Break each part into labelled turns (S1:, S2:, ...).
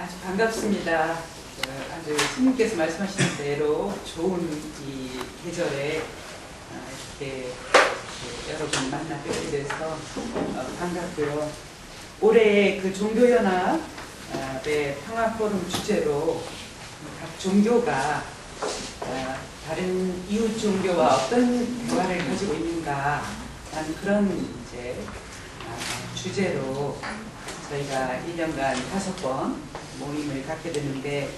S1: 아주 반갑습니다. 아주 스님께서 말씀하신 대로 좋은 이 계절에 이렇게 여러분 만나뵙게 돼서 반갑고요. 올해 그 종교연합의 평화포럼 주제로 각 종교가 다른 이웃 종교와 어떤 대화를 가지고 있는가 하는 그런 이제 주제로 저희가 1년간 5번 모임을 갖게 되는데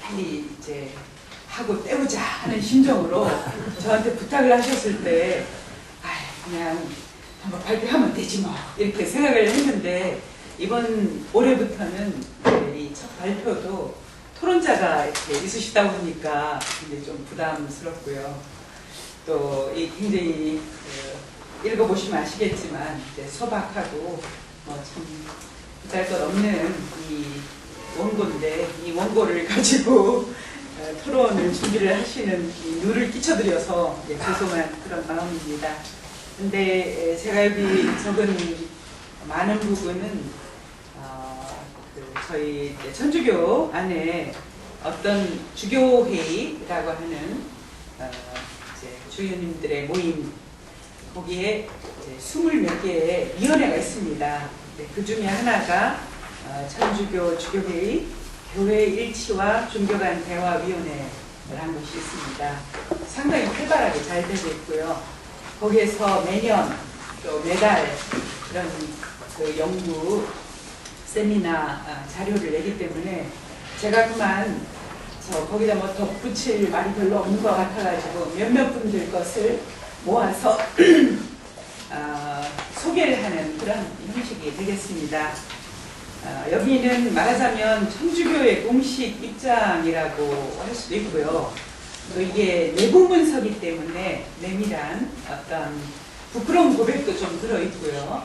S1: 빨리 이제 하고 때우자 하는 심정으로 저한테 부탁을 하셨을 때 그냥 한번 발표하면 되지 뭐 이렇게 생각을 했는데 이번 올해부터는 이 첫 발표도 토론자가 이렇게 있으시다 보니까 굉장히 좀 부담스럽고요. 또 이 굉장히 읽어보시면 아시겠지만 이제 소박하고 참 못할 것 없는 이 원고인데 이 원고를 가지고 토론을 준비를 하시는 이 누를 끼쳐드려서 죄송한 그런 마음입니다. 근데 제가 여기 적은 많은 부분은 저희 천주교 안에 어떤 주교회의라고 하는 이제 주교님들의 모임 거기에 20몇 개의 위원회가 있습니다. 그 중에 하나가 천주교 주교회의 교회 일치와 종교 간 대화위원회를 한 곳이 있습니다. 상당히 활발하게 잘 되고 있고요. 거기에서 매년 또 매달 이런 그 연구 세미나 자료를 내기 때문에 제가 그만 거기다 뭐 덧붙일 말이 별로 없는 것 같아가지고 몇몇 분들 것을 모아서 소개를 하는 그런 형식이 되겠습니다. 여기는 말하자면 천주교의 공식 입장이라고 할 수도 있고요. 또 이게 내부 문서기 때문에 내밀한 어떤 부끄러운 고백도 좀 들어있고요.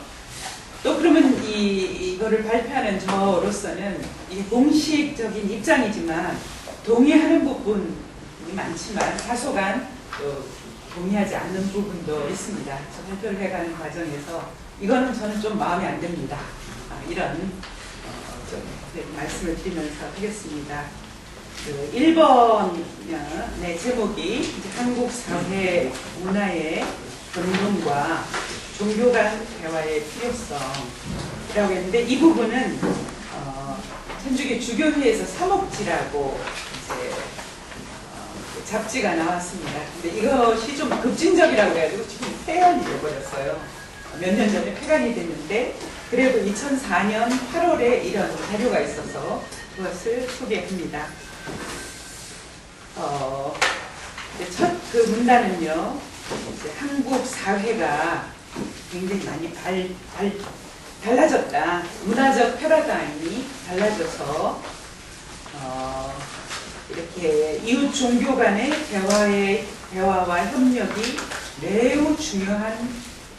S1: 또 그러면 이거를 발표하는 저로서는 이게 공식적인 입장이지만 동의하는 부분이 많지만 다소간 또 동의하지 않는 부분도 있습니다. 발표를 해가는 과정에서 이거는 저는 좀 마음에 안 듭니다. 이런 좀 말씀을 드리면서 하겠습니다. 1번의 제목이 이제 한국 사회 문화의 변동과 종교 간 대화의 필요성이라고 했는데 이 부분은 천주교 주교회에서 사목지라고 이제 잡지가 나왔습니다. 근데 이것이 좀 급진적이라고 해가지고 지금 폐간이 되어버렸어요. 몇 년 전에 폐간이 됐는데 그래도 2004년 8월에 이런 자료가 있어서 그것을 소개합니다. 첫 그 문단은요, 이제 한국 사회가 굉장히 많이 달라졌다. 문화적 패러다임이 달라져서 이렇게 이웃 종교 간의 대화와 협력이 매우 중요한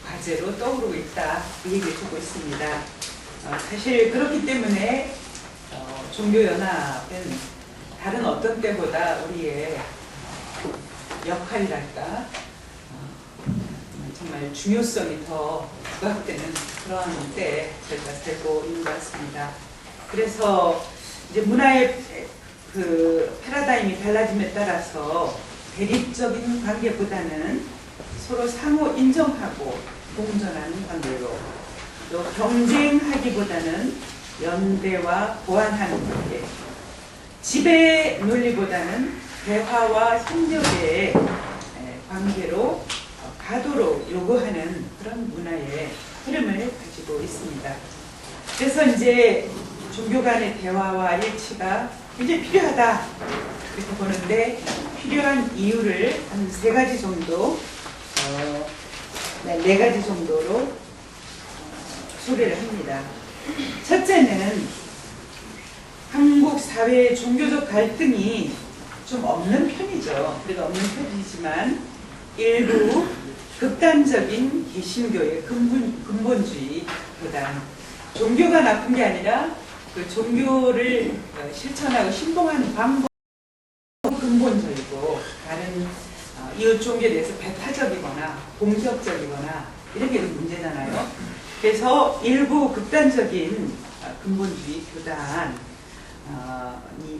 S1: 과제로 떠오르고 있다. 이 얘기를 주고 있습니다. 사실 그렇기 때문에 종교연합은 다른 어떤 때보다 우리의 역할이랄까 정말 중요성이 더 부각되는 그런 때에 저희가 살고 있는 것 같습니다. 그래서 이제 문화의 그 패러다임이 달라짐에 따라서 대립적인 관계보다는 서로 상호 인정하고 공존하는 관계로 또 경쟁하기보다는 연대와 보완하는 관계, 지배 논리보다는 대화와 협력의 관계로 가도록 요구하는 그런 문화의 흐름을 가지고 있습니다. 그래서 이제 종교 간의 대화와 일치가 굉장히 필요하다 이렇게 보는데 필요한 이유를 한 3가지 정도, 4가지 정도로 소개를 합니다. 첫째는 한국 사회의 종교적 갈등이 좀 없는 편이죠. 그래도 없는 편이지만 일부 극단적인 개신교의 근본주의보다 종교가 나쁜 게 아니라 그 종교를 실천하고 신봉하는 방법이 근본적이고 다른 이웃 종교에 대해서 배타적이거나 공격적이거나 이런 게 문제잖아요. 그래서 일부 극단적인 근본주의 교단이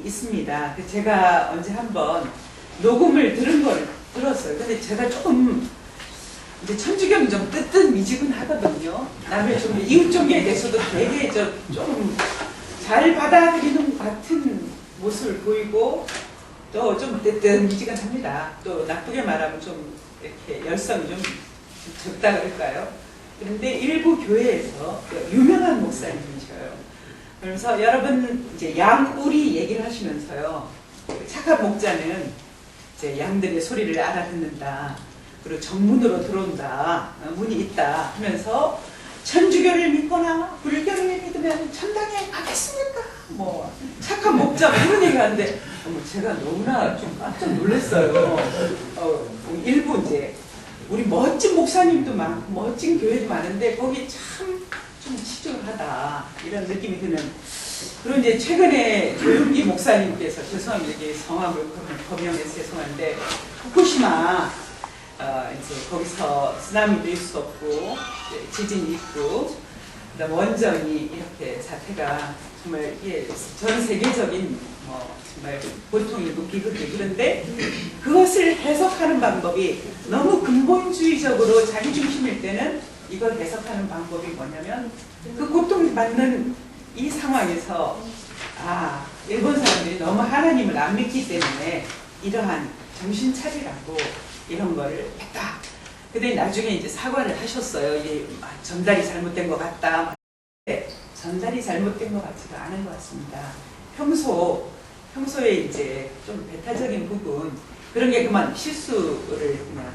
S1: 있습니다. 제가 언제 한번 녹음을 들었어요. 근데 제가 조금 이제 천주교는 좀 뜨뜻미지근하거든요. 남의 좀 이웃 종교에 대해서도 되게 좀 잘 받아들이는 것 같은 모습을 보이고 또 좀 뜨뜻미지근합니다. 또 나쁘게 말하면 좀 이렇게 열성이 좀 적다 그럴까요? 그런데 일부 교회에서 유명한 목사님이셔요. 그래서 여러분 이제 양우리 얘기를 하시면서요. 착한 목자는 이제 양들의 소리를 알아듣는다. 그리고 정문으로 들어온다. 문이 있다 하면서 천주교를 믿거나 불교를 믿으면 천당에 가겠습니까? 뭐 착한 목자 그런 얘기를 하는데 제가 너무나 좀 깜짝 놀랐어요. 일부 이제 우리 멋진 목사님도 많고 멋진 교회도 많은데 거기 참 좀 치졸하다 이런 느낌이 드는. 그리고 이제 최근에 조윤기 목사님께서 죄송합니다. 이게 성함을 거명해서 죄송한데 후쿠시마 이제 거기서 쓰나미도 있었고 지진이 있고 그다음 원전이 이렇게 사태가 정말 이게 전 세계적인 정말 보통이고 비극이. 그런데 그것을 해석하는 방법이 너무 근본주의적으로 자기중심일 때는 이걸 해석하는 방법이 뭐냐면 그 고통받는 이 상황에서 일본 사람들이 너무 하나님을 안 믿기 때문에 이러한 정신 차리라고 이런 거를 했다. 근데 나중에 이제 사과를 하셨어요. 이게 전달이 잘못된 것 같다. 전달이 잘못된 것 같지가 않은 것 같습니다. 평소에 이제 좀 배타적인 부분 그런 게 그만 실수를 그냥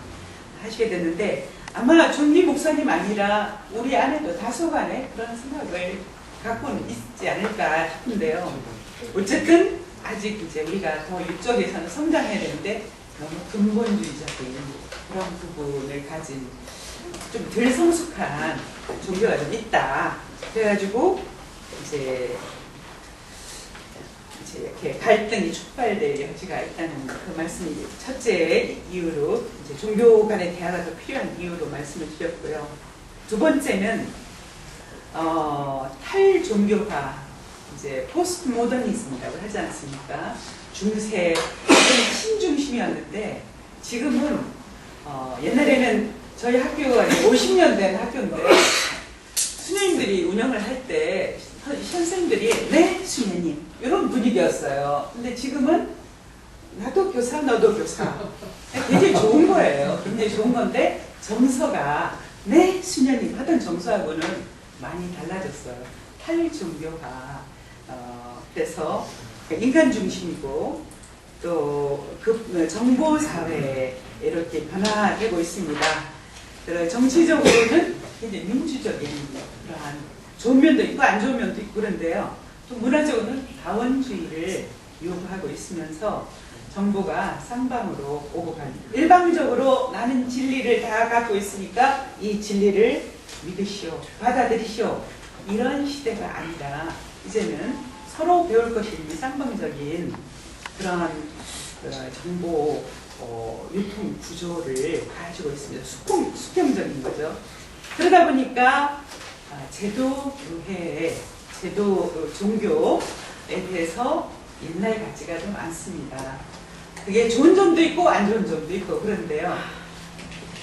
S1: 하시게 됐는데 아마 존리 목사님 아니라 우리 안에도 다소간의 그런 생각을 갖고는 있지 않을까 싶은데요. 어쨌든 아직 이제 우리가 더 이쪽에서는 성장해야 되는데 너무 근본주의적인 그런 부분을 가진 좀 덜 성숙한 종교가 좀 있다. 그래가지고 이제 이렇게 갈등이 촉발될 여지가 있다는 그 말씀이 첫째 이유로 이제 종교 간의 대화가 더 필요한 이유로 말씀을 드렸고요. 두 번째는 탈종교화, 이제 포스트 모더니즘이라고 하지 않습니까? 중세 신중심이었는데 지금은 옛날에는 저희 학교가 50년 된 학교인데 수녀님들이 운영을 할 때 선생님들이 네 수녀님 이런 분위기였어요. 근데 지금은 나도 교사 너도 교사 되게 좋은 거예요. 굉장히 좋은 건데 정서가 네 수녀님 하던 정서하고는 많이 달라졌어요. 탈종교가 그래서 인간 중심이고 또 정보 사회에 이렇게 변화되고 있습니다. 정치적으로는 굉장히 민주적인 그러한 좋은 면도 있고 안 좋은 면도 있고 그런데요. 또 문화적으로는 다원주의를 요구하고 있으면서 정보가 쌍방으로 오고 갑니다. 일방적으로 나는 진리를 다 갖고 있으니까 이 진리를 믿으시오, 받아들이시오. 이런 시대가 아니라 이제는 서로 배울 것이 있는 쌍방적인 그런 정보 유통 구조를 가지고 있습니다. 수평적인 거죠. 그러다 보니까 제도 교회, 종교에 대해서 옛날 가치가 좀 많습니다. 그게 좋은 점도 있고 안 좋은 점도 있고 그런데요.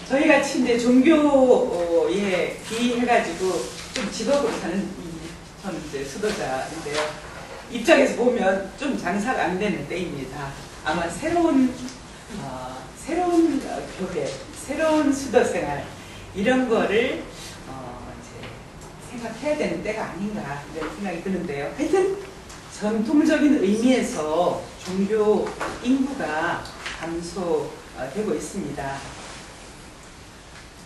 S1: 저희 같이 이제 종교에 기해가지고 좀 직업으로 사는 저는 이제 수도자인데요. 입장에서 보면 좀 장사가 안 되는 때입니다. 아마 새로운 교회, 새로운 수도 생활 이런 거를 생각해야 되는 때가 아닌가 이런 생각이 드는데요. 하여튼 전통적인 의미에서 종교 인구가 감소되고 있습니다.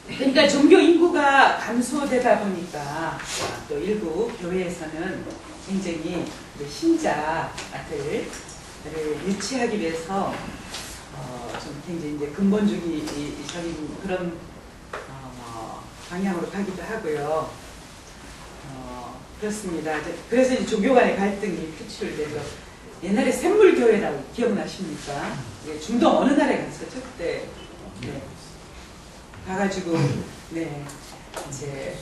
S1: 그러니까 종교 인구가 감소되다 보니까 또 일부 교회에서는 굉장히 신자들을 유치하기 위해서 좀 굉장히 이제 근본주의적인 그런 방향으로 가기도 하고요. 그렇습니다. 그래서 이제 종교 간의 갈등이 표출되죠. 옛날에 샘물교회라고 기억나십니까? 중동 어느 나라에 갔었죠? 그때 가가지고 이제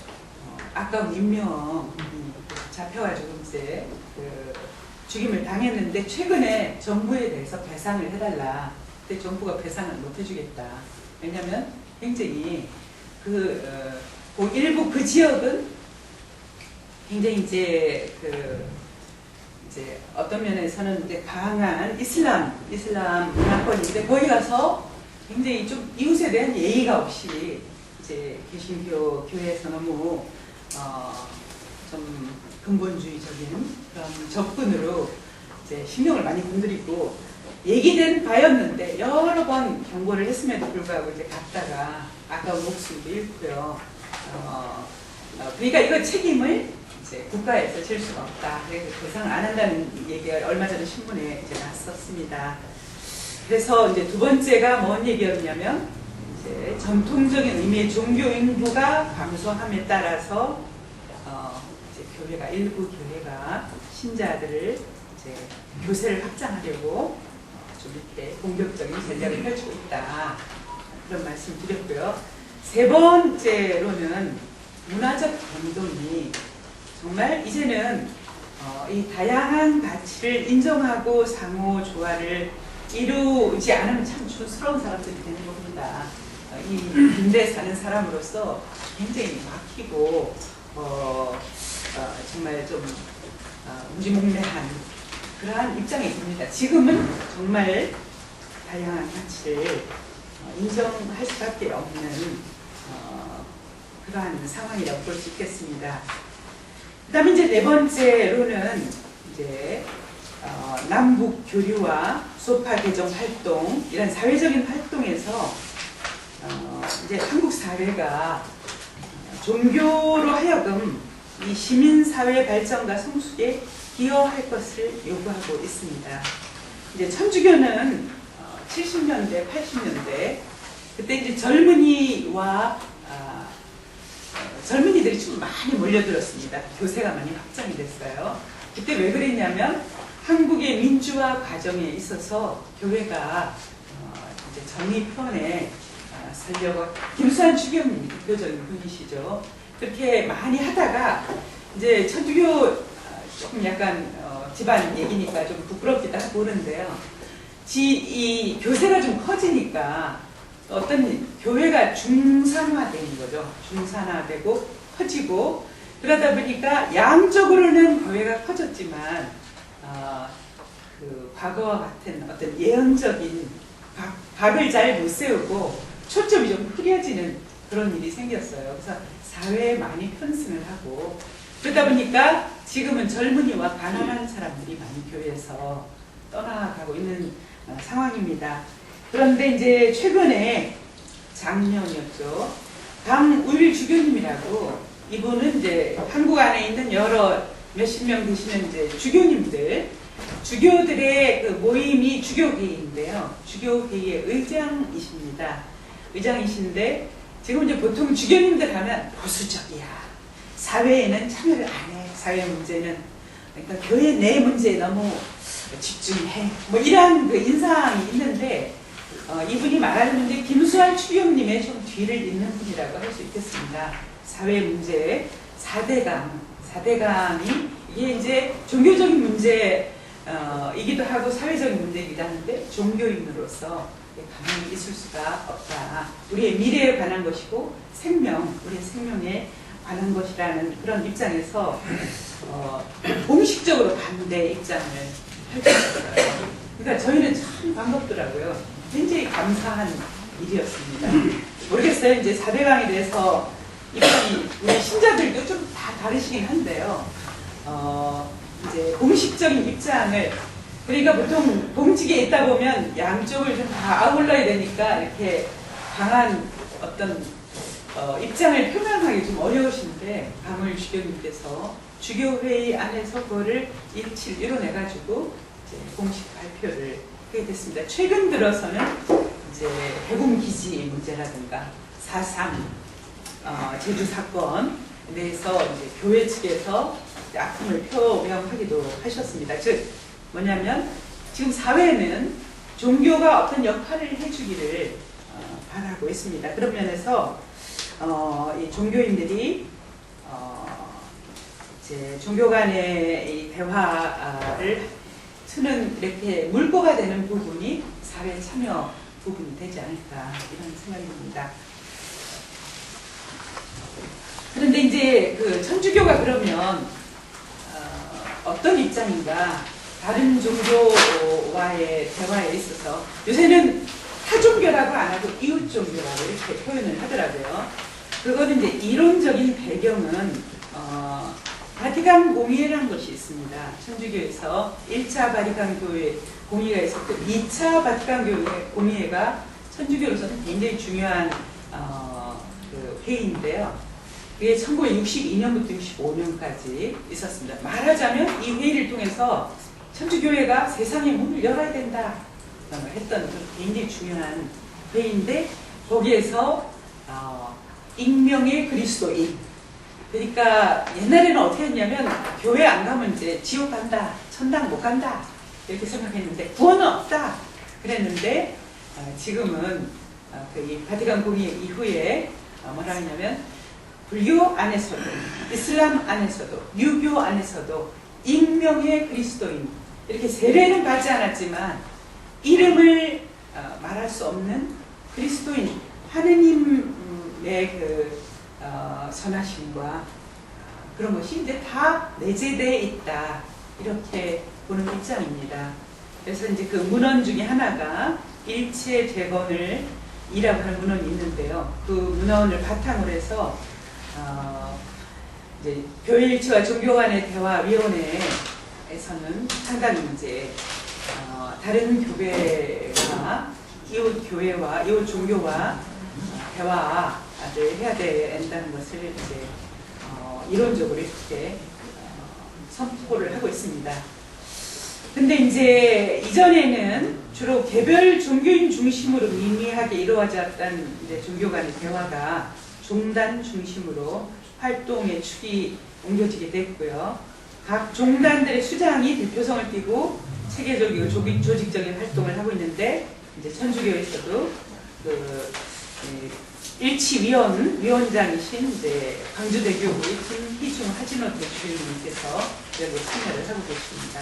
S1: 아까운 인명이 잡혀가지고 이제 죽임을 당했는데 최근에 정부에 대해서 배상을 해달라. 근데 정부가 배상을 못 해주겠다. 왜냐하면 굉장히 일부 그 지역은 굉장히 이제 어떤 면에서는 이제 강한 이슬람 문화권인데 거기 가서 굉장히 좀 이웃에 대한 예의가 없이 이제 개신교 교회에서 너무 좀 근본주의적인 그런 접근으로 이제 신경을 많이 건드리고 얘기된 바였는데 여러 번 경고를 했음에도 불구하고 이제 갔다가 아까운 목숨도 잃고요. 그러니까 이거 책임을 이제 국가에서 질 수가 없다. 그래서 배상을 안 한다는 얘기가 얼마 전에 신문에 이제 났었습니다. 그래서 이제 두 번째가 뭔 얘기였냐면 이제 전통적인 의미의 종교 인구가 감소함에 따라서 이제 일부 교회가 신자들을 이제 교세를 확장하려고 좀 이렇게 공격적인 전략을 펼치고 있다. 그런 말씀 드렸고요. 세 번째로는 문화적 변동이 정말 이제는 이 다양한 가치를 인정하고 상호 조화를 이루지 않으면 참 촌스러운 사람들이 되는 겁니다. 이 근대 사는 사람으로서 굉장히 막히고 정말 좀 무지몽매한 그러한 입장이 듭니다. 지금은 정말 다양한 가치를 인정할 수밖에 없는 그러한 상황이라고 볼 수 있겠습니다. 그 다음에 이제 네 번째로는 이제 남북 교류와 소파 개정 활동 이런 사회적인 활동에서 이제 한국 사회가 종교로 하여금 이 시민사회 발전과 성숙에 기여할 것을 요구하고 있습니다. 이제 천주교는 70년대, 80년대 그때 이제 젊은이들이 좀 많이 몰려들었습니다. 교세가 많이 확장이 됐어요. 그때 왜 그랬냐면 한국의 민주화 과정에 있어서 교회가 이제 정의 편에 살려고 김수환 추경님이 대표적인 분이시죠. 그렇게 많이 하다가 이제 천주교 조금 약간 집안 얘기니까 좀 부끄럽기도 하고 그러는데요. 이 교세가 좀 커지니까 어떤 교회가 중산화되는 거죠. 중산화되고 커지고 그러다 보니까 양적으로는 교회가 커졌지만 과거와 같은 어떤 예언적인 각을 잘 못 세우고 초점이 좀 흐려지는 그런 일이 생겼어요. 그래서 사회에 많이 편승을 하고 그러다 보니까 지금은 젊은이와 가난한 사람들이 많이 교회에서 떠나가고 있는 상황입니다. 그런데 이제 최근에 작년이었죠. 강우일 주교님이라고 이분은 이제 한국 안에 있는 여러 몇십 명 되시는 이제 주교들의 그 모임이 주교회의인데요. 주교회의의 의장이십니다. 의장이신데 지금 이제 보통 주교님들 하면 보수적이야. 사회에는 참여를 안 해. 사회 문제는. 그러니까 교회 내 문제에 너무 집중해. 뭐 이런 그 인상이 있는데 이분이 말하는 문제 김수환 추경님의 좀 뒤를 잇는 분이라고 할 수 있겠습니다. 사회 문제 4대강이 이게 이제 종교적인 문제이기도 하고 사회적인 문제이기도 하는데 종교인으로서 가만히 있을 수가 없다. 우리의 미래에 관한 것이고 우리의 생명에 관한 것이라는 그런 입장에서 공식적으로 반대 입장을 펼쳤어요. 그러니까 저희는 참 반갑더라고요. 굉장히 감사한 일이었습니다. 모르겠어요. 이제 4대강에 대해서 입장이 우리 신자들도 좀 다 다르시긴 한데요. 이제 공식적인 입장을 그러니까 보통 공직에 있다 보면 양쪽을 좀 다 아울러야 되니까 이렇게 강한 어떤 입장을 표명하기 좀 어려우신데 강울 주교님께서 주교회의 안에서 그거를 일치를 이뤄내가지고 이제 공식 발표를 하게 됐습니다. 최근 들어서는 이제 해군기지 문제라든가 4.3 제주 사건에 대해서 이제 교회 측에서 아픔을 표명하기도 하셨습니다. 즉 뭐냐면 지금 사회는 종교가 어떤 역할을 해주기를 바라고 있습니다. 그런 면에서 이 종교인들이 이제 종교 간의 이 대화를 트는 이렇게 물꼬가 되는 부분이 사회 참여 부분이 되지 않을까 이런 생각입니다. 그런데 이제 그 천주교가 그러면 어떤 입장인가, 다른 종교와의 대화에 있어서 요새는 타종교라고 안 하고 이웃종교라고 이렇게 표현을 하더라고요. 그거는 이제 이론적인 배경은 바티칸 공의회라는 것이 있습니다. 천주교에서 1차 바티칸 교회 공의회가 있었고 2차 바티칸 교회 공의회가 천주교로서는 굉장히 중요한 그 회의인데요. 그게 1962년부터 65년까지 있었습니다. 말하자면 이 회의를 통해서 천주교회가 세상의 문을 열어야 된다 했던 굉장히 중요한 회의인데, 거기에서 익명의 그리스도인, 그러니까 옛날에는 어떻게 했냐면 교회 안 가면 이제 지옥 간다, 천당 못 간다 이렇게 생각했는데 구원은 없다 그랬는데, 지금은 이 바티칸 공의회 이후에 뭐라 하냐면 불교 안에서도 이슬람 안에서도 유교 안에서도 익명의 그리스도인, 이렇게 세례는 받지 않았지만 이름을 말할 수 없는 그리스도인, 하느님의 그 선하심과 그런 것이 이제 다 내재되어 있다 이렇게 보는 입장입니다. 그래서 이제 그 문헌 중에 하나가 일체 재건을 이라고 하는 문헌이 있는데요. 그 문헌을 바탕으로 해서 이제 교회일치와 종교 간의 대화위원회에서는 상당히 이제 다른 교회와 이웃 교회와 이웃 종교와 대화를 해야 된다는 것을 이제 이론적으로 이렇게 선포를 하고 있습니다. 근데 이제 이전에는 주로 개별 종교인 중심으로 미미하게 이루어졌던 이제 종교 간의 대화가 종단 중심으로 활동의 축이 옮겨지게 됐고요. 각 종단들의 수장이 대표성을 띠고 체계적이고 조직적인 활동을 하고 있는데, 이제 천주교에서도 그 위원장이신 이제 광주대교구의 김희중 하진호 대주님께서 여기 참여를 하고 계십니다.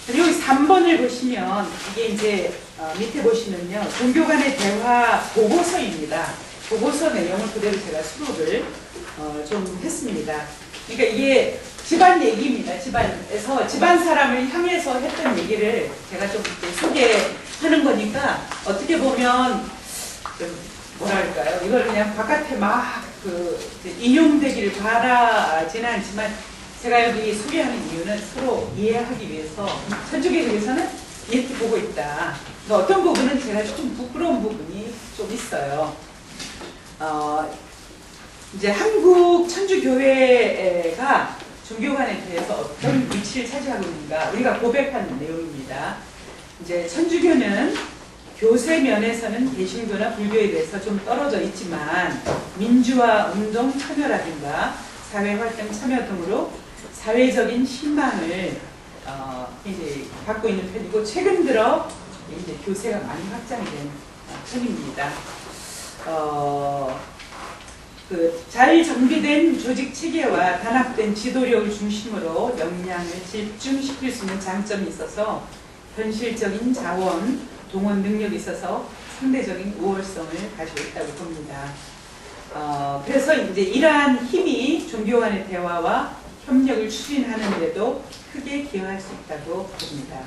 S1: 그리고 3번을 보시면 이게 이제 밑에 보시면요, 종교 간의 대화 보고서입니다. 보고서 내용을 그대로 제가 수록을 좀 했습니다. 그러니까 이게 집안 얘기입니다. 집안에서 집안 사람을 향해서 했던 얘기를 제가 좀 소개하는 거니까, 어떻게 보면 뭐랄까요, 이걸 그냥 바깥에 막 인용되기를 바라지는 않지만, 제가 여기 소개하는 이유는 서로 이해하기 위해서, 천주교에서는 이렇게 보고 있다. 그러니까 어떤 부분은 제가 좀 부끄러운 부분이 좀 있어요. 이제 한국 천주교회가 종교 간에 대해서 어떤 위치를 차지하고 있는가, 우리가 고백하는 내용입니다. 이제 천주교는 교세 면에서는 개신교나 불교에 대해서 좀 떨어져 있지만, 민주화 운동 참여라든가 사회활동 참여 등으로 사회적인 신망을 이제 갖고 있는 편이고, 최근 들어 이제 교세가 많이 확장이 된 편입니다. 잘 정비된 조직 체계와 단합된 지도력을 중심으로 역량을 집중시킬 수 있는 장점이 있어서 현실적인 자원, 동원 능력이 있어서 상대적인 우월성을 가지고 있다고 봅니다. 그래서 이제 이러한 힘이 종교 간의 대화와 협력을 추진하는 데도 크게 기여할 수 있다고 봅니다.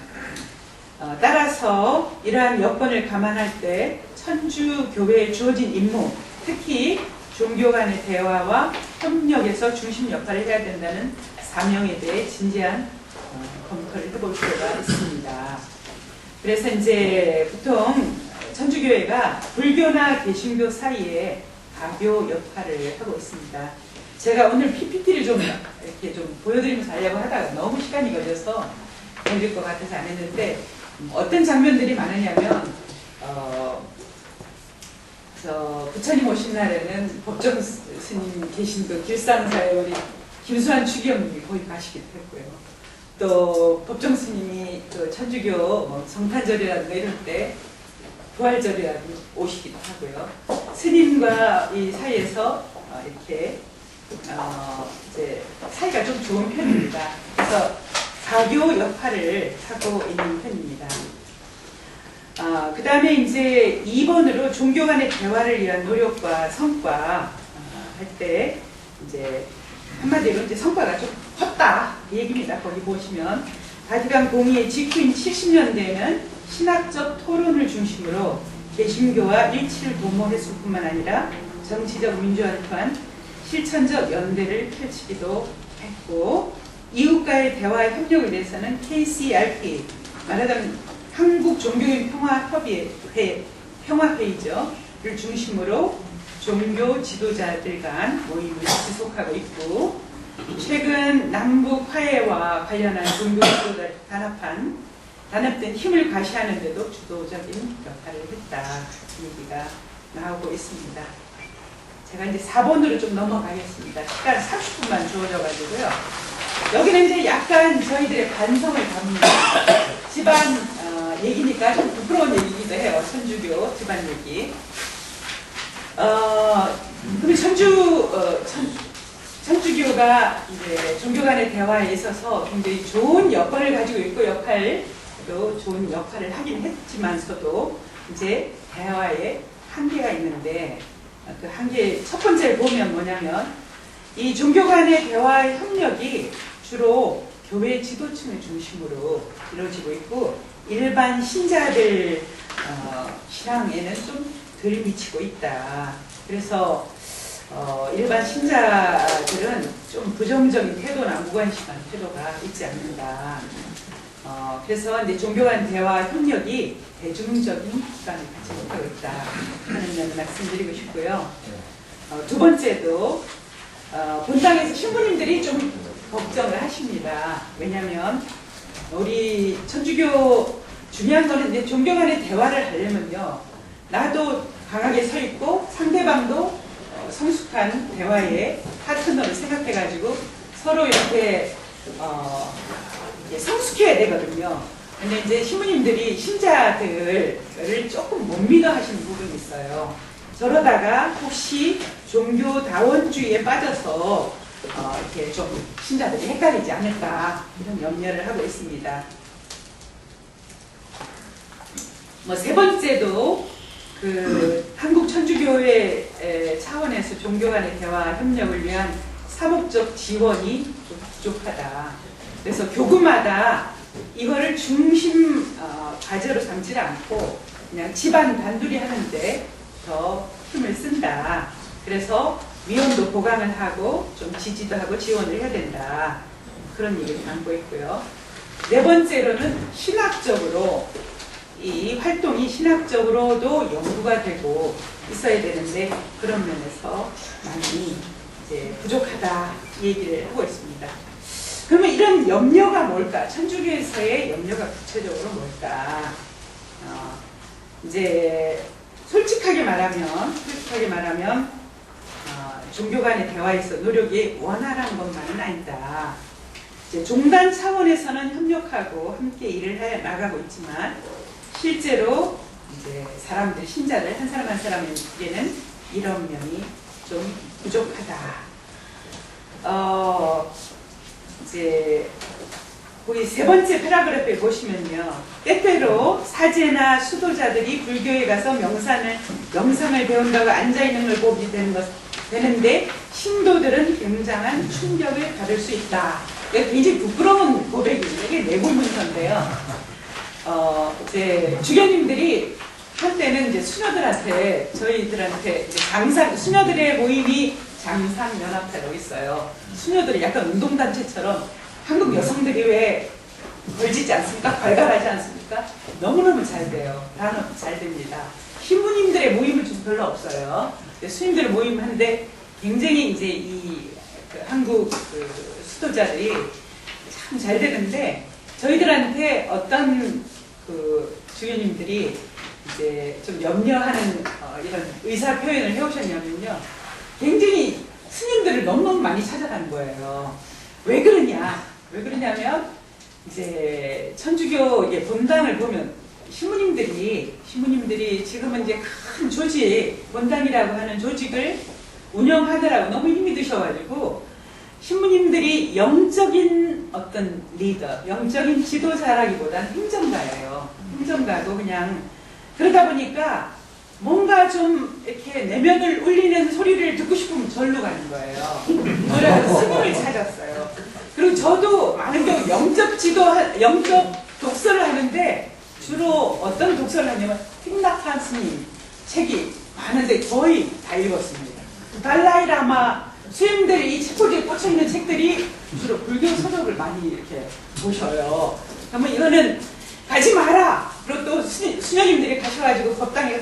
S1: 따라서 이러한 여건을 감안할 때 천주교회에 주어진 임무, 특히 종교 간의 대화와 협력에서 중심 역할을 해야 된다는 사명에 대해 진지한 검토를 해볼 필요가 있습니다. 그래서 이제 보통 천주교회가 불교나 개신교 사이에 가교 역할을 하고 있습니다. 제가 오늘 PPT를 좀 이렇게 좀 보여드리면서 하려고 하다가 너무 시간이 걸려서 걸릴 것 같아서 안 했는데, 어떤 장면들이 많으냐면 부처님 오신 날에는 법정 스님 계신 그 길상사에 우리 김수환 추기경님이 거기 가시기도 했고요. 또 법정 스님이 그 천주교 성탄절이라든가 이럴 때 부활절이라든가 오시기도 하고요. 스님과 이 사이에서 이렇게 이제 사이가 좀 좋은 편입니다. 그래서 가교 역할을 하고 있는 편입니다. 그 다음에 이제 2번으로 종교 간의 대화를 위한 노력과 성과 할 때 이제 한마디로 이제 성과가 좀 컸다 이 얘기입니다. 거기 보시면 바티칸 공의의 직후인 70년대에는 신학적 토론을 중심으로 개신교와 일치를 도모했을 뿐만 아니라 정치적 민주화를 통한 실천적 연대를 펼치기도 했고, 이웃과의 대화 협력을 위해서는 KCRP, 말하자면 한국종교인 평화회의를 중심으로 종교 지도자들 간 모임을 지속하고 있고, 최근 남북 화해와 관련한 종교 지도자 단합된 힘을 과시하는 데도 주도적인 역할을 했다. 이 얘기가 나오고 있습니다. 제가 이제 4번으로 좀 넘어가겠습니다. 시간 30분만 주어져가지고요. 여기는 이제 약간 저희들의 반성을 담는 집안 얘기니까 좀 부끄러운 얘기기도 해요. 천주교 집안 얘기. 그럼 천주교가 이제 종교 간의 대화에 있어서 굉장히 좋은 여건을 가지고 있고 역할도 좋은 역할을 하긴 했지만서도 이제 대화에 한계가 있는데, 그 한계 첫 번째를 보면 뭐냐면 이 종교 간의 대화 협력이 주로 교회 지도층을 중심으로 이루어지고 있고, 일반 신자들 신앙에는 좀 덜 미치고 있다. 그래서 일반 신자들은 좀 부정적인 태도나 무관심한 태도가 있지 않는다. 그래서 이제 종교 간 대화 협력이 대중적인 기반을 갖지 못하고 있다 하는 점을 말씀드리고 싶고요. 두 번째도 본당에서 신부님들이 좀 걱정을 하십니다. 왜냐하면 우리 천주교 중요한 거는 이제 종교 간의 대화를 하려면요, 나도 강하게 서 있고 상대방도 성숙한 대화의 파트너를 생각해가지고 서로 이렇게 성숙해야 되거든요. 근데 이제 신부님들이 신자들을 조금 못 믿어 하시는 부분이 있어요. 저러다가 혹시 종교다원주의에 빠져서 이렇게 좀 신자들이 헷갈리지 않을까, 이런 염려를 하고 있습니다. 세 번째도 그 한국 천주교회 차원에서 종교 간의 대화 협력을 위한 사목적 지원이 좀 부족하다. 그래서 교구마다 이거를 중심 과제로 삼지 않고 그냥 집안 단둘이 하는데 더 힘을 쓴다. 그래서 위원도 보강을 하고 좀 지지도 하고 지원을 해야 된다. 그런 얘기를 담고 있고요. 네 번째로는 신학적으로 이 활동이 신학적으로도 연구가 되고 있어야 되는데 그런 면에서 많이 이제 부족하다 얘기를 하고 있습니다. 그러면 이런 염려가 뭘까? 천주교에서의 염려가 구체적으로 뭘까? 이제 솔직하게 말하면 종교 간의 대화에서 노력이 원활한 것만은 아니다. 이제 종단 차원에서는 협력하고 함께 일을 해 나가고 있지만 실제로 이제 사람들, 신자들 한 사람 한 사람에게는 이런 면이 좀 부족하다. 이제 거기 세 번째 패러그래프에 보시면요, 때때로 사제나 수도자들이 불교에 가서 명상을 배운다고 앉아 있는 걸 보게 되는데 신도들은 굉장한 충격을 받을 수 있다. 이게 굉장히 부끄러운 고백입니다. 이게 내부문서인데요. 이제 주교님들이 한때는 이제 수녀들한테, 저희들한테 이제 수녀들의 모임이 장상연합회라고 있어요. 수녀들이 약간 운동단체처럼 한국 여성들이 왜 걸지지 않습니까? 발갈하지 않습니까? 너무너무 잘 돼요. 다 잘 됩니다. 신부님들의 모임은 좀 별로 없어요. 수님들 모임하는데 굉장히 이제 그 한국 수도자들이 참 잘 되는데, 저희들한테 어떤 그 주교님들이 이제 좀 염려하는 이런 의사 표현을 해오셨냐면요, 굉장히 스님들을 너무너무 많이 찾아가는 거예요. 왜 그러냐면 이제 천주교 본당을 보면 신부님들이 지금은 이제 큰 조직, 본당이라고 하는 조직을 운영하느라고 너무 힘이 드셔가지고 신부님들이 영적인 어떤 리더, 영적인 지도자라기보단 행정가예요. 행정가도 그냥 그러다 보니까 뭔가 좀 이렇게 내면을 울리는 소리를 듣고 싶으면 절로 가는 거예요. 그래서 스님을 찾았어요. 그리고 저도 많은 경우 영적 지도, 영적 독서를 하는데 주로 어떤 독서를 하냐면 틱낙한 스님 책이 많은데 거의 다 읽었습니다. 달라이라마 스님들이 이 책꽂이에 꽂혀있는 책들이 주로 불교 서적을 많이 이렇게 보셔요. 그러면 이거는 가지 마라! 그리고 또 수녀님들이 가셔가지고 법당에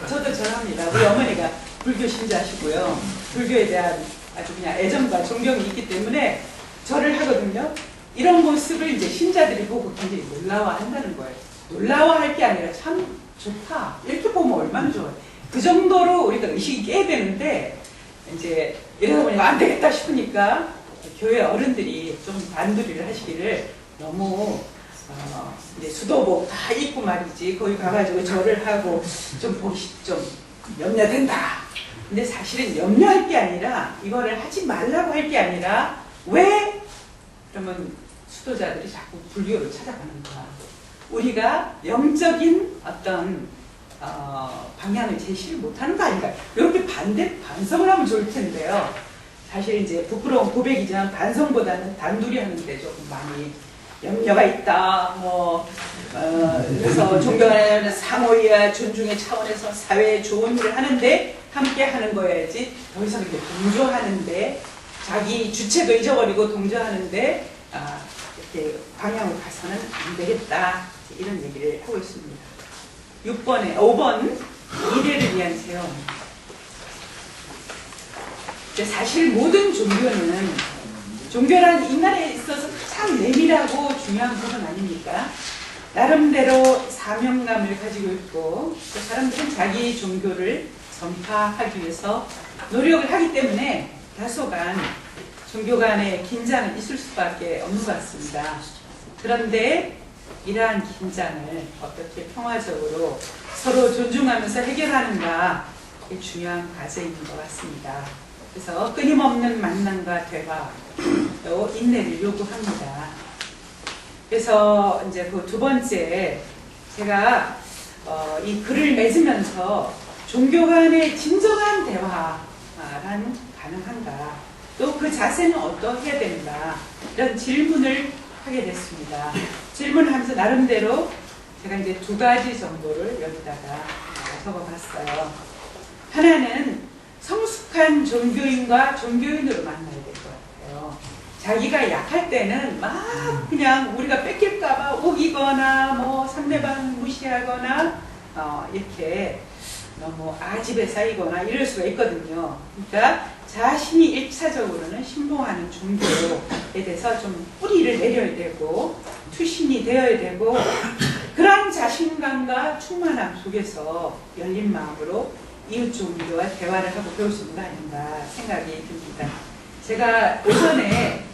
S1: 저도 절합니다. 우리 어머니가 불교 신자시고요. 불교에 대한 아주 그냥 애정과 존경이 있기 때문에 절을 하거든요. 이런 모습을 이제 신자들이 보고 굉장히 놀라워한다는 거예요. 놀라워할 게 아니라 참 좋다. 이렇게 보면 얼마나 좋아요. 그 정도로 우리가 의식이 깨야 되는데 이제 이러다 보니까 안 되겠다 싶으니까 교회 어른들이 좀 단둘이를 하시기를 너무 이제 수도복 다 입고 말이지 거기 가가지고 절을 하고 좀 보기 좀 염려된다. 근데 사실은 염려할 게 아니라 이거를 하지 말라고 할 게 아니라 왜? 그러면 수도자들이 자꾸 불교를 찾아가는 거야. 우리가 영적인 어떤 방향을 제시를 못하는 거 아닌가. 이렇게 반성을 하면 좋을 텐데요. 사실 이제 부끄러운 고백이지만 반성보다는 단둘이 하는데 조금 많이 염려가 있다. 그래서 존경하는 상호이야 존중의 차원에서 사회에 좋은 일을 하는데 함께 하는 거야지. 더 이상 이렇게 동조하는데 자기 주체도 잊어버리고 동조하는데 이렇게 방향을 가서는 안 되겠다. 이런 얘기를 하고 있습니다. 5번 미래를 위한 세움. 사실 모든 종교란 인간에 있어서 가장 내밀하고 중요한 부분 아닙니까? 나름대로 사명감을 가지고 있고 또 사람들은 자기 종교를 전파하기 위해서 노력을 하기 때문에 다소간 종교 간의 긴장은 있을 수밖에 없는 것 같습니다. 그런데 이러한 긴장을 어떻게 평화적으로 서로 존중하면서 해결하는가 이게 중요한 과제인 것 같습니다. 그래서 끊임없는 만남과 대화 또 인내를 요구합니다. 그래서 이제 그 두 번째 제가 이 글을 맺으면서 종교 간의 진정한 대화란 가능한가 또 그 자세는 어떻게 된다 이런 질문을 하게 됐습니다. 질문을 하면서 나름대로 제가 이제 2가지 정도를 여기다가 적어봤어요. 하나는 성숙한 종교인과 종교인으로 만나야 될 것 같아요. 자기가 약할 때는 막 그냥 우리가 뺏길까봐 우기거나 상대방 무시하거나 이렇게 너무 아집에 쌓이거나 이럴 수가 있거든요. 그러니까 자신이 1차적으로는 신봉하는 종교에 대해서 좀 뿌리를 내려야 되고 투신이 되어야 되고 그런 자신감과 충만함 속에서 열린 마음으로 이웃 종교와 대화를 하고 배울 수 있는 거 아닌가 생각이 듭니다. 제가 오전에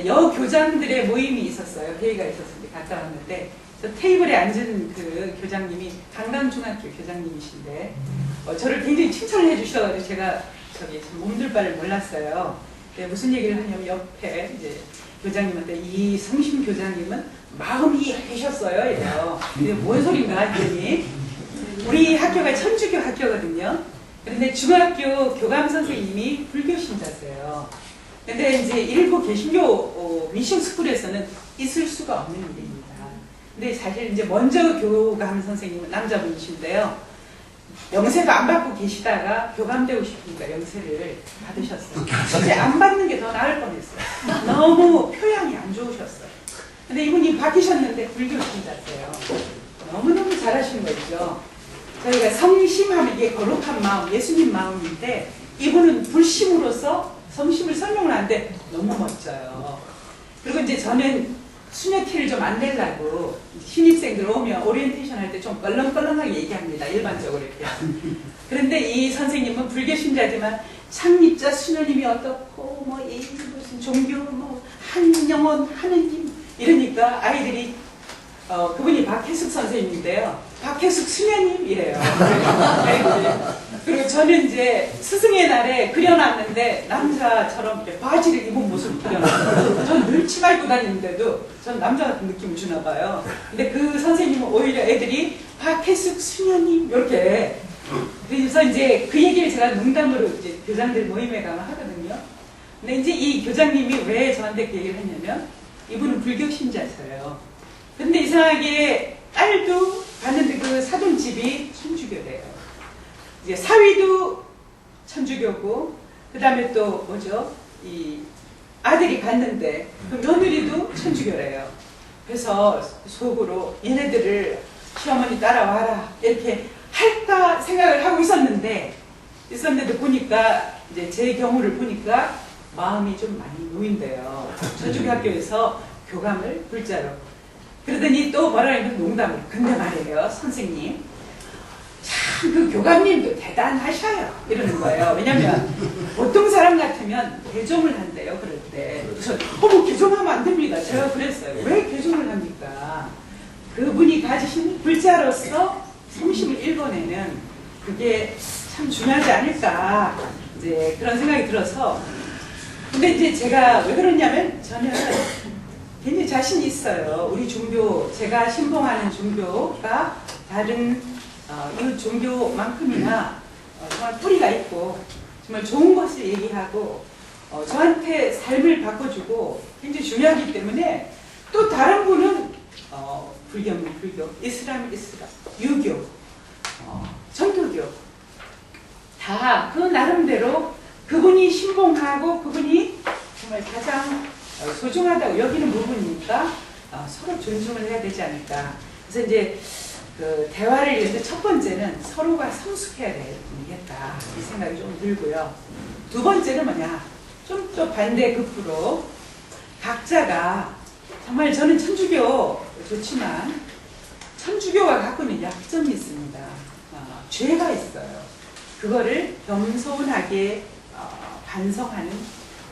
S1: 여교장들의 모임이 있었어요. 회의가 있었는데 갔다 왔는데 테이블에 앉은 그 교장님이 강남중학교 교장님이신데 저를 굉장히 칭찬을 해주셔가지고 제가 몸둘 바를 몰랐어요. 무슨 얘기를 하냐면 옆에 이제 교장님한테 이 성심 교장님은 마음이 계셨어요. 이래요. 근데 뭔 소린가 했더니 우리 학교가 천주교 학교거든요. 그런데 중학교 교감 선생님이 불교 신자세요. 근데 이제 일부 개신교 미션 스쿨에서는 있을 수가 없는 일입니다. 근데 사실 이제 먼저 교감 선생님은 남자분이신데요. 영세도 안 받고 계시다가 교감되고 싶으니까 영세를 받으셨어요. 근데 안 받는 게 더 나을 뻔했어요. 너무 표양이 안 좋으셨어요. 근데 이분이 바뀌셨는데 불교 신자세요. 너무너무 잘하신 거죠. 저희가 성심하면 이게 거룩한 마음, 예수님 마음인데 이분은 불심으로서 성심을 설명을 하는데 너무 멋져요. 그리고 이제 저는 수녀티를 좀 안 내려고 신입생들 오면 오리엔테이션 할 때 좀 껄렁껄렁하게 얘기합니다. 일반적으로 이렇게. 그런데 이 선생님은 불교 신자지만 창립자 수녀님이 어떻고 무슨 종교 한영혼 하느님 이러니까 아이들이 그분이 박혜숙 선생님인데요. 박혜숙 수녀님이래요. 그리고 저는 이제 스승의 날에 그려놨는데 남자처럼 이렇게 바지를 입은 모습을 그려놨어요. 저는 늘 치마 입고 다니는데도 전 남자 같은 느낌을 주나 봐요. 근데 그 선생님은 오히려 애들이 박혜숙 수녀님 이렇게. 그래서 이제 그 얘기를 제가 농담으로 이제 교장들 모임에 가면 하거든요. 근데 이제 이 교장님이 왜 저한테 그 얘기를 했냐면 이분은 불교 신자셔요. 근데 이상하게 딸도 봤는데 그 사돈집이 천주교래요. 이제 사위도 천주교고, 그 다음에 또 뭐죠? 이 아들이 갔는데 그 며느리도 천주교래요. 그래서 속으로 얘네들을 시어머니 따라와라 이렇게 할까 생각을 하고 있었는데 보니까 이제 제 경우를 보니까 마음이 좀 많이 놓인대요. 천주교 학교에서 교감을 불자로. 그러더니 또 뭐라는 농담을. 근데 말이에요, 선생님. 참 그 교감님도 대단하셔요. 이러는 거예요. 왜냐면 보통 사람 같으면 개종을 한대요. 그럴 때. 그래서 뭐 개종하면 안 됩니다. 제가 그랬어요. 왜 개종을 합니까? 그분이 가지신 불자로서 성심을 읽어내는 그게 참 중요하지 않을까. 이제 그런 생각이 들어서. 근데 이제 제가 왜 그러냐면 저는 굉장히 자신이 있어요. 우리 종교, 제가 신봉하는 종교가 다른 이 종교만큼이나 정말 뿌리가 있고 정말 좋은 것을 얘기하고 저한테 삶을 바꿔주고 굉장히 중요하기 때문에 또 다른 분은 불교는 불교, 이슬람, 유교, 전도교 다 그 나름대로 그분이 신봉하고 그분이 정말 가장 소중하다고 여기는 부분이니까 서로 존중을 해야 되지 않을까. 그래서 이제 그 대화를 위해서 첫 번째는 서로가 성숙해야 되겠다 이 생각이 좀 들고요. 두 번째는 뭐냐, 좀 또 반대급부로 각자가 정말 저는 천주교 좋지만 천주교가 갖고 있는 약점이 있습니다. 죄가 있어요. 그거를 겸손하게 반성하는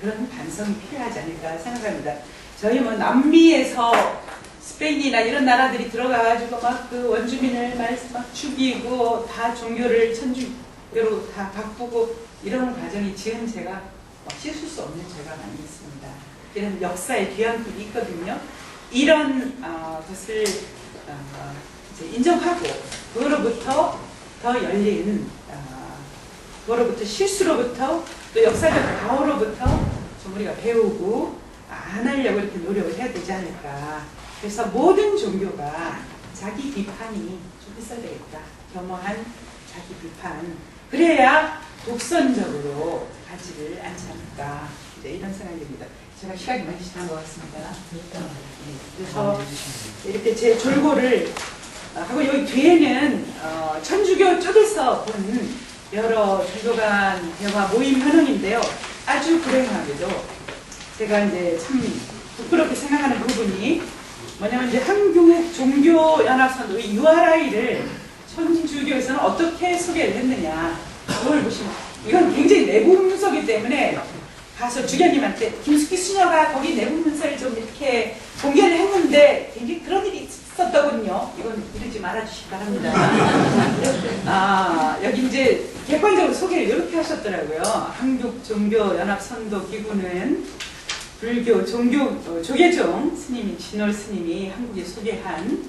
S1: 그런 반성이 필요하지 않을까 생각합니다. 저희 뭐 남미에서 스페인이나 이런 나라들이 들어가가지고 막 그 원주민을 막 죽이고 다 종교를 천주교로 다 바꾸고 이런 과정이 지은 죄가 씻을 수 없는 죄가 많이 있습니다. 이런 역사의 뒤안길이 있거든요. 이런 것을 이제 인정하고 그거로부터 더 열린 그거로부터 실수로부터 또 역사적 가오로부터 좀 우리가 배우고 안 하려고 이렇게 노력을 해야 되지 않을까. 그래서 모든 종교가 자기 비판이 좀 있어야 되겠다. 겸허한 자기 비판. 그래야 독선적으로 가지를 않지 않을까. 이제 이런 생각이 듭니다. 제가 시간이 많이 지난 것 같습니다. 그래서 이렇게 제 졸고를 하고 여기 뒤에는 천주교 쪽에서 본 여러 종교 간 대화 모임 현황인데요. 아주 불행하게도 제가 이제 참 부끄럽게 생각하는 부분이 뭐냐면 이제 한국 종교연합선도 URI를 천주교에서는 어떻게 소개를 했느냐. 그걸 보시면 이건 굉장히 내부 문서이기 때문에 가서 주교님한테 김숙희 수녀가 거기 내부 문서를 좀 이렇게 공개를 했는데 굉장히 그런 일이 있었더군요. 이건 이러지 말아주시기 바랍니다. 여기 이제 객관적으로 소개를 이렇게 하셨더라고요. 한국종교연합선도기구는 불교 조계종 스님인 진월 스님이 한국에 소개한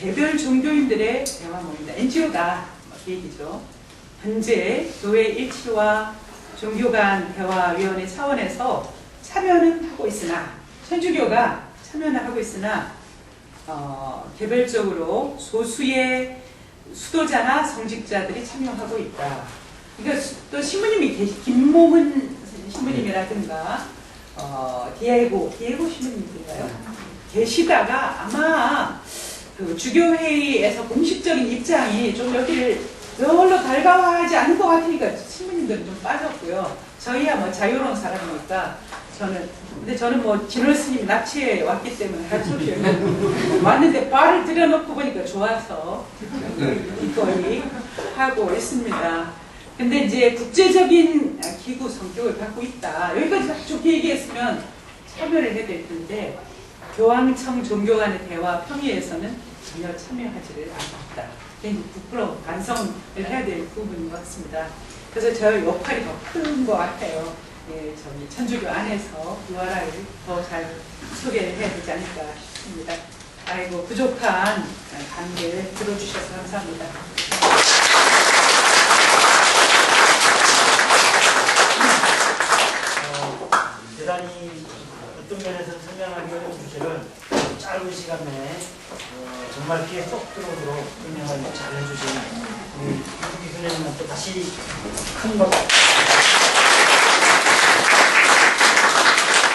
S1: 개별 종교인들의 대화 모임이다. NGO다 그 얘기죠. 현재 교회 일치와 종교 간 대화위원회 차원에서 참여는 하고 있으나 천주교가 참여는 하고 있으나 개별적으로 소수의 수도자나 성직자들이 참여하고 있다. 그러니까 또 신부님이 김모은 신부님이라든가 디에고 신부님인가요? 계시다가 아마 그 주교회의에서 공식적인 입장이 좀 여기를 별로 달가워하지 않을 것 같으니까 신부님들은 좀 빠졌고요. 저희야 뭐 자유로운 사람이니까 근데 저는 뭐 진월 스님 납치해 왔기 때문에 할 수 없이 왔는데 발을 들여놓고 보니까 좋아서 기꺼이 하고 있습니다. 근데 이제 국제적인 기구 성격을 갖고 있다. 여기까지 딱 좋게 얘기했으면 참여를 해야 될 텐데 교황청 종교 간의 대화 평의에서는 전혀 참여하지를 않았다. 굉장히 부끄러운 반성을 해야 될 부분인 것 같습니다. 그래서 저 역할이 더 큰 것 같아요. 예, 저희 천주교 안에서 유아라를 더 잘 소개를 해야 되지 않을까 싶습니다. 아이고, 부족한 관계 들어주셔서 감사합니다.
S2: 대단히 어떤 면에서 설명하기 어려운 주제를 짧은 시간 내에 정말 귀에 쏙 들어오도록 설명을 잘 해주신 우리 유기 선생님한테 다시 큰 박.